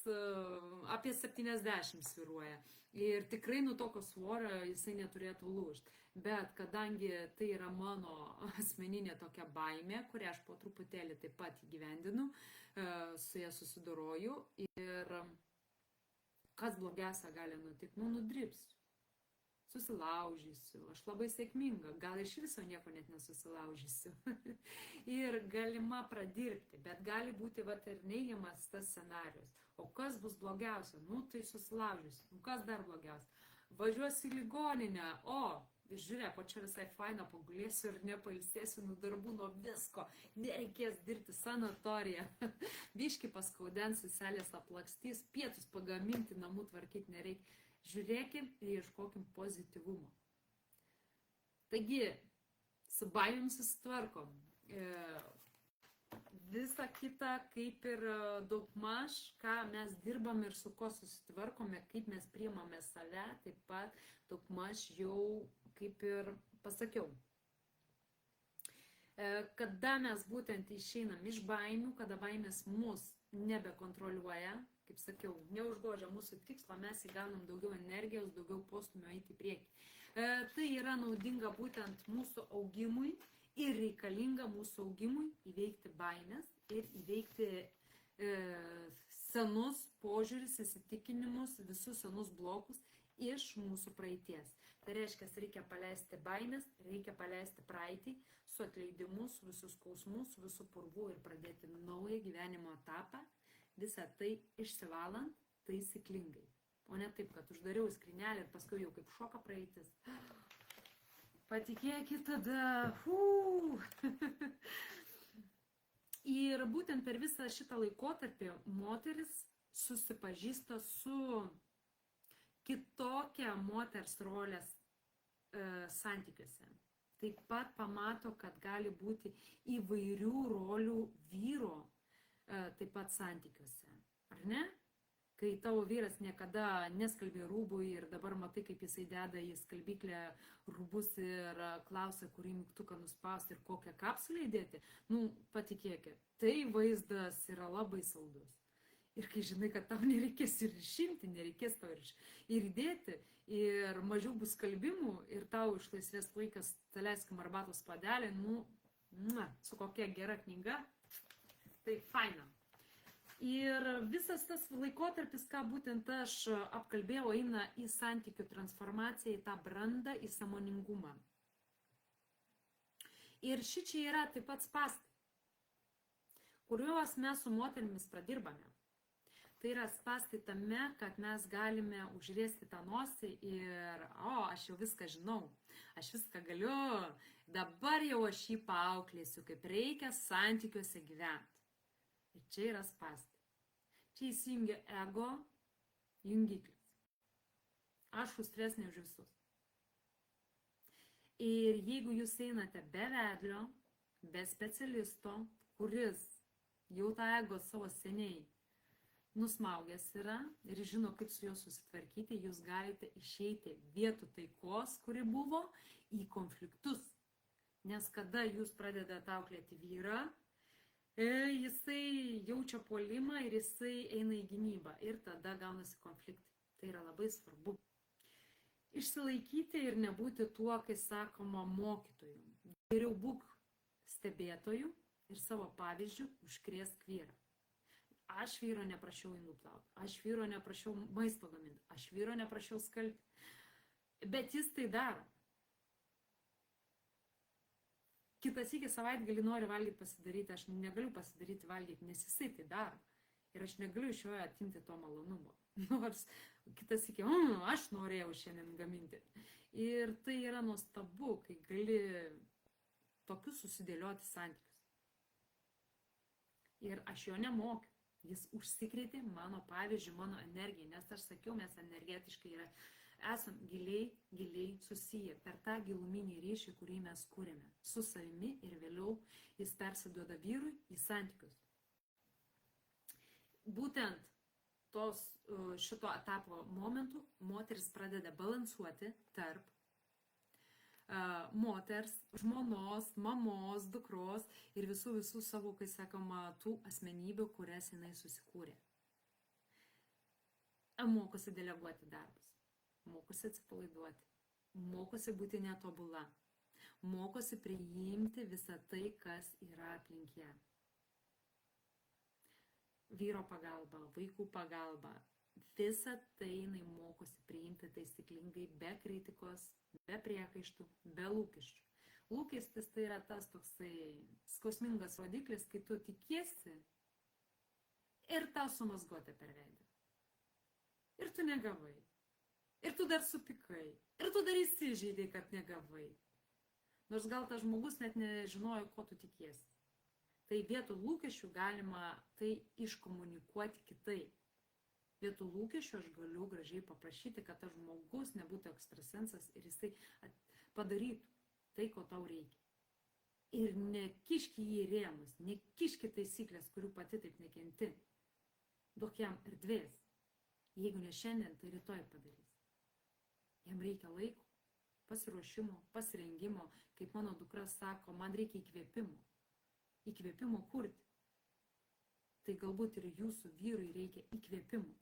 Speaker 1: apie 70 sviruoja. Ir tikrai nuo tokio svorio jisai neturėtų lūžti. Bet kadangi tai yra mano asmeninė tokia baimė, kurią aš po truputėlį taip pat įgyvendinu, su ją susidoroju. Ir kas blogiausia gali nutikti? Nudribsiu. Susilaužysiu, aš labai sėkminga, gal iš viso nieko net nesusilaužysiu. Ir galima pradirbti, bet gali būti ir neigiamas tas scenarijus. O kas bus blogiausia? Tai susilaužysiu. Kas dar blogiausia? Važiuosiu į ligoninę, žiūrėk, čia visai faina, pagulėsiu ir nepailsėsiu nuo darbų, nuo visko. Nereikės dirbti sanatoriją. Biškį paskaudens, seselės aplakstys, pietus pagaminti, namų tvarkyti nereikia. Žiūrėkim ir ieškokim pozityvumo. Taigi, su baimėm susitvarkom. Visa kita, kaip ir daugmaž, ką mes dirbam ir su ko susitvarkome, kaip mes priimame save, taip pat daugmaž jau, kaip ir pasakiau. Kada mes būtent išeinam iš baimių, kada baimės mus nebekontroliuoja, kaip sakiau, neužgožia mūsų tikslo, mes įgaunam daugiau energijos, daugiau postumio eiti į priekį. Tai yra naudinga būtent mūsų augimui ir reikalinga mūsų augimui įveikti baimės ir įveikti senus požiūris, įsitikinimus, visus senus blokus iš mūsų praeities. Tai reiškia, reikia paleisti baimės, reikia paleisti praeitį su atleidimu, su visus skausmus, su visų purvų ir pradėti naują gyvenimo etapą. Visą tai išsivalant taisyklingai. O ne taip, kad uždariau skrynelę ir paskui jau kaip šoka praeitis. Patikėkit tada. Ir būtent per visą šitą laikotarpį moteris susipažįsta su kitokia moters rolės santykiuose. Taip pat pamato, kad gali būti įvairių rolių vyro taip pat santykiuose, ar ne? Kai tavo vyras niekada neskalbė rūbų ir dabar matai, kaip jisai deda į skalbyklę rūbus ir klausia, kurį mygtuką nuspausti ir kokią kapsulę įdėti, patikėkit, tai vaizdas yra labai saldus. Ir kai žinai, kad tau nereikės ir išimti, nereikės tau ir įdėti, ir mažiau bus skalbimų, ir tau išlaisvės laikas, daleiskim arbatos padelį, su kokia gera knyga, tai faina. Ir visas tas laikotarpis, ką būtent aš apkalbėjau, eina į santykių transformaciją, į tą brandą, į sąmoningumą. Ir šičia yra taip pat spąstai, kuriuos mes su moterimis pradirbame. Tai yra spąstai tame, kad mes galime užriesti tą nosį ir, aš jau viską žinau, aš viską galiu, dabar jau aš jį paauklėsiu, kaip reikia santykiuose gyventi. Ir čia yra spąstai. Čia įsijungia ego jungiklis. Aš štresnė už visus. Ir jeigu jūs einate be vedlio, be specialisto, kuris jau tą ego savo seniai nusmaugęs yra ir žino, kaip su juo susitvarkyti, jūs galite išeiti vietų taikos, kuri buvo, į konfliktus. Nes kada jūs pradedate auklėti vyrą, jisai jaučia puolimą ir jisai eina į gynybą ir tada gaunasi konfliktai. Tai yra labai svarbu. Išsilaikyti ir nebūti tuo, kai sakoma, mokytoju. Geriau būk stebėtoju ir savo pavyzdžių užkrėsk vyrą. Aš vyro neprašiau indų plauti, aš vyro neprašiau maisto gaminti, aš vyro neprašiau skalbti. Bet jis tai daro. Kitas iki savaitgalį nori valgyti pasidaryti, aš negaliu pasidaryti valgyti, nes jisai tai daro. Ir aš negaliu iš jo atimti to malonumo. Nors kitas iki, aš norėjau šiandien gaminti. Ir tai yra nuostabu, kai gali tokius susidėlioti santykius. Ir aš jo nemokiu. Jis užsikrėtė mano pavyzdžių, mano energiją, nes aš sakiau, mes energetiškai esam giliai susiję per tą giluminį ryšį, kurį mes kūrėme su savimi ir vėliau jis persiduoda vyrui į santykius. Būtent šito etapo momentų moteris pradeda balansuoti tarp moters, žmonos, mamos, dukros ir visų savo, kai sakoma, tų asmenybių, kurias jinai susikūrė. Mokosi deleguoti darbus, mokosi atsipalaiduoti, mokosi būti netobula, mokosi priimti visą tai, kas yra aplink ją. Vyro pagalba, vaikų pagalba, visą tai jinai mokosi priimti taisyklingai, be kritikos, be priekaištų, be lūkesčių. Lūkestis tai yra tas toksai skausmingas rodiklis, kai tu tikiesi ir tau sumazgoti per veidą. Ir tu negavai. Ir tu dar supikai. Ir tu dar įsižeidai, kad negavai. Nors gal tas žmogus net nežinojo, ko tu tikiesi. Tai vietų lūkesčių galima tai iškomunikuoti kitaip. Vietų lūkesčių aš galiu gražiai paprašyti, kad tas žmogus nebūtų ekstrasensas ir jisai padarytų tai, ko tau reikia. Ir nekiški jį rėmus, nekiški taisyklės, kurių pati taip nekenti. Duok jam erdvės. Jeigu ne šiandien, tai rytoj padarys. Jam reikia laiko, pasiruošimo, pasirengimo, kaip mano dukra sako, man reikia įkvėpimo. Įkvėpimo kurti. Tai galbūt ir jūsų vyrui reikia įkvėpimo.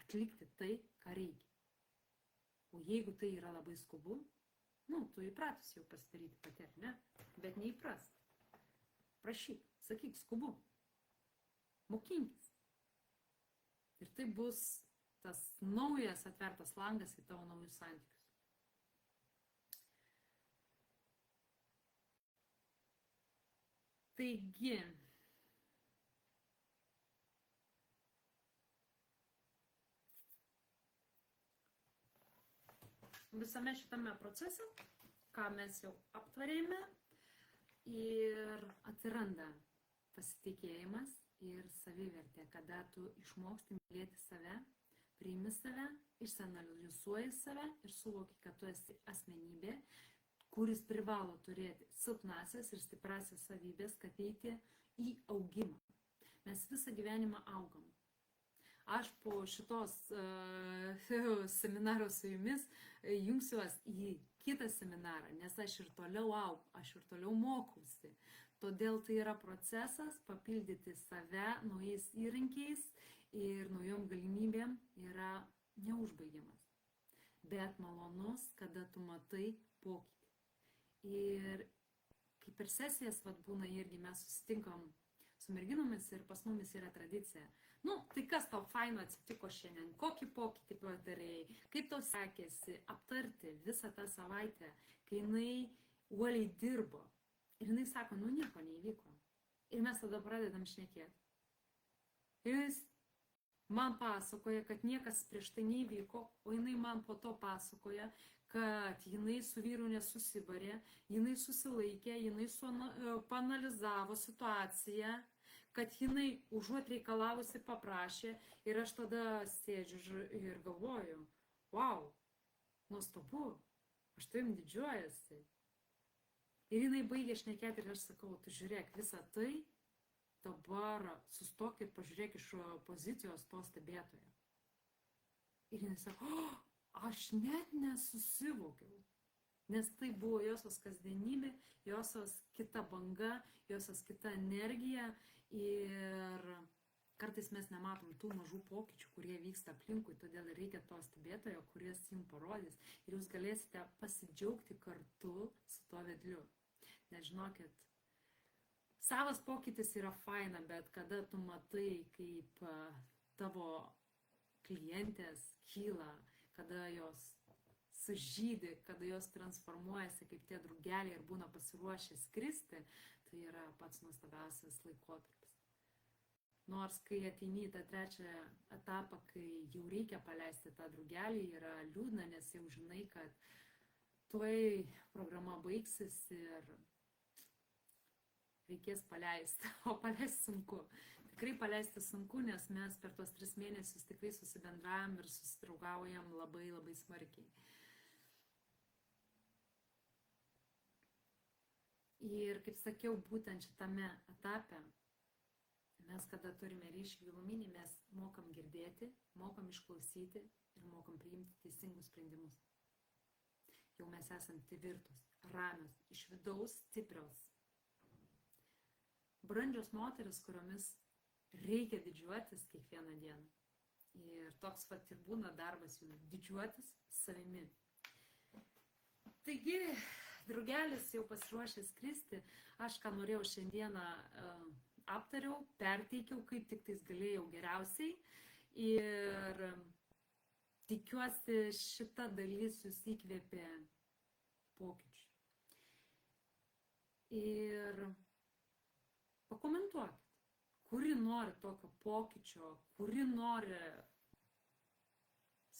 Speaker 1: Atlikti tai, ką reikia. O jeigu tai yra labai skubu, tu įpratus jau pasidaryti pati, ne? Bet neįpras. Prašyk, sakyk, skubu. Mokinkis. Ir tai bus tas naujas atvertas langas į tavo naujus santykius. Taigi, visame šitame procese, ką mes jau aptvarėme, ir atsiranda pasitikėjimas ir savivertė, kada tu išmoksti mylėti save, priimi save, išsianalizuoji save ir suvoki, kad tu esi asmenybė, kuris privalo turėti silpnasias ir stiprasias savybės, kad eiti į augimą. Mes visą gyvenimą augam. Aš po šitos seminaro su jumis jungsiuos į kitą seminarą, nes aš ir toliau augu, aš ir toliau mokausi. Todėl tai yra procesas papildyti save naujais įrankiais ir naujom galimybėm yra neužbaigiamas. Bet malonus, kada tu matai pokytį. Ir kaip per sesijas būna irgi mes susitinkam su merginomis ir pas mumis yra tradicija. Tai kas tau faino atsitiko šiandien, kokį pokytį padarėjai, kaip tau sekėsi aptarti visą tą savaitę, kai jinai uoliai dirbo. Ir jinai sako, nieko neįvyko. Ir mes tada pradedam šnekėti. Ir jis man pasakoja, kad niekas prieš tai neįvyko, o jinai man po to pasakoja, kad jinai su vyru nesusibarė, jinai susilaikė, jinai paanalizavo situaciją, kad jinai užuot reikalavusi paprašė ir aš tada sėdžiu ir galvoju, wow, nuostabu, aš tavim didžiuojasi. Ir jinai baigė šnekėti ir aš sakau, tu žiūrėk, visą tai dabar sustok ir pažiūrėk iš pozicijos to stebėtojo. Ir jinai sako, aš net nesusivokiau, nes tai buvo josios kasdienybė, josios kita banga, josios kita energija ir kartais mes nematom tų mažų pokyčių, kurie vyksta aplinkui, todėl reikia to stebėtojo, kuris jums parodys ir jūs galėsite pasidžiaugti kartu su tuo vedliu. Nes žinokit, savas pokytis yra faina, bet kada tu matai, kaip tavo klientės kyla, kada jos sužydi, kada jos transformuojasi kaip tie drugeliai ir būna pasiruošę skristi, tai yra pats nuostabiausias laikotarpis. Nors kai ateini į tą trečią etapą, kai jau reikia paleisti tą drugelį, yra liūdna, nes jau žinai, kad tuoj programa baigsis ir reikės paleisti, o paleisti sunku. Tikrai paleisti sunku, nes mes per tos 3 mėnesius tikrai susibendraujam ir susidraugaujam labai labai smarkiai. Ir kaip sakiau, būtent šitame etape mes, kada turime ryšį giluminį, mes mokam girdėti, mokam išklausyti ir mokam priimti teisingus sprendimus. Jau mes esam tvirtos, ramios, iš vidaus stiprios. Brandžios moteris, kuriomis reikia didžiuotis kiekvieną dieną. Ir toks vat ir būna darbas jų didžiuotis savimi. Taigi, drugelis jau pasiruošęs skristi, aš ką norėjau šiandieną aptariau, perteikiau, kaip tik tais galėjau geriausiai. Ir tikiuosi šita dalis jūs įkvėpė pokyčių. Ir pakomentuokit, kuri nori tokio pokyčio, kuri nori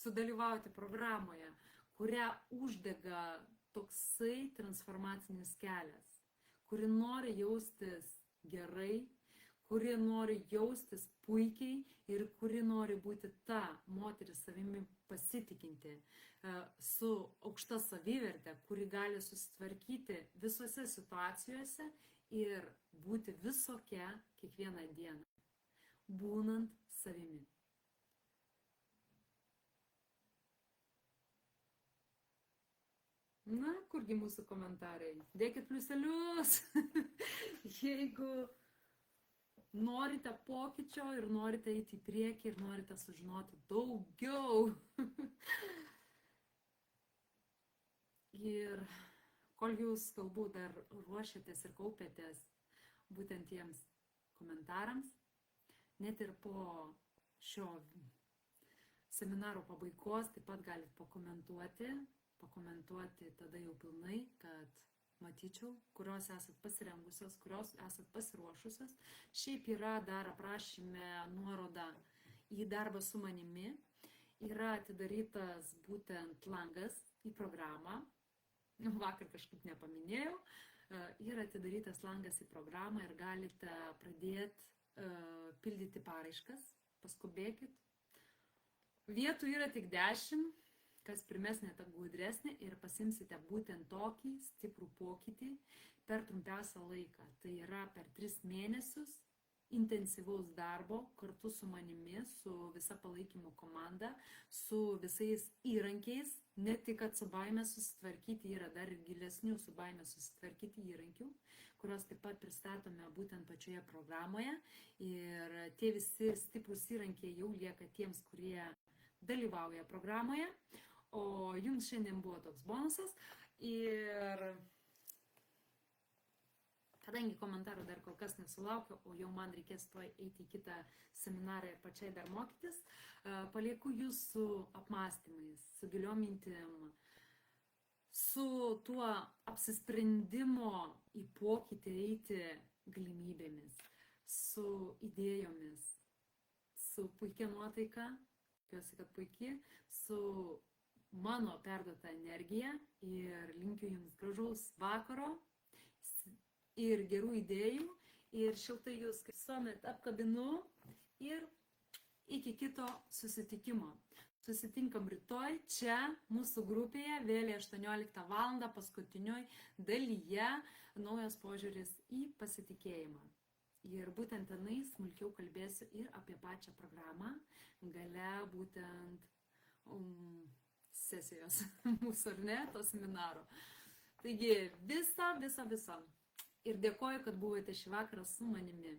Speaker 1: sudalyvauti programoje, kurią uždega toksai transformacinis kelias, kuri nori jaustis gerai, kuri nori jaustis puikiai ir kuri nori būti ta moteris savimi pasitikinti, su aukšta saviverte, kuri gali susitvarkyti visose situacijose ir būti visokia kiekvieną dieną, būnant savimi. Na, kurgi mūsų komentarai? Dėkit pliuselius, jeigu norite pokyčio ir norite eiti į priekį ir norite sužinoti daugiau. Ir kol jūs galbūt dar ruošiatės ir kaupėtės būtent tiems komentarams, net ir po šio seminaro pabaigos taip pat galite pakomentuoti tada jau pilnai, kad matyčiau, kurios esat pasirengusios, kurios esat pasiruošusios. Šiaip yra dar aprašyme nuoroda į darbą su manimi. Yra atidarytas būtent langas į programą. Vakar kažkaip nepaminėjau. Yra atidarytas langas į programą ir galite pradėti pildyti paraiškas. Paskubėkit. Vietų yra tik 10. Kas pirmesnė, ta gudresnė ir pasimsite būtent tokį stiprų pokytį per trumpiausią laiką. Tai yra per 3 mėnesius intensyvaus darbo kartu su manimi, su visa palaikymo komanda, su visais įrankiais, ne tik kad su baime susitvarkyti, yra dar ir gilesnių su baime susitvarkyti įrankių, kurios taip pat pristatome būtent pačioje programoje. Ir tie visi stiprus įrankiai jau lieka tiems, kurie dalyvauja programoje. O jums šiandien buvo toks bonusas ir kadangi komentarų dar kol kas nesulaukiu, o jau man reikės tuoj eiti į kitą seminarą ir pačiai dar mokytis, palieku jūs su apmąstymais, su giliom mintim, su tuo apsisprendimo į pokytį eiti galimybėmis, su idėjomis, su puikia nuotaika, tikiuosi, kad puikiai, su mano perduota energija ir linkiu jums gražaus vakaro ir gerų idėjų ir šiltai jūs kaip visuomet apkabinu ir iki kito susitikimo. Susitinkam rytoj čia mūsų grupėje, vėliai 18 val. Paskutinioj dalyje naujas požiūris į pasitikėjimą. Ir būtent tenai smulkiau kalbėsiu ir apie pačią programą, gale būtent sesijos mūsų, ar ne, to seminaro. Taigi, visą. Ir dėkoju, kad buvote šį vakarą su manimi.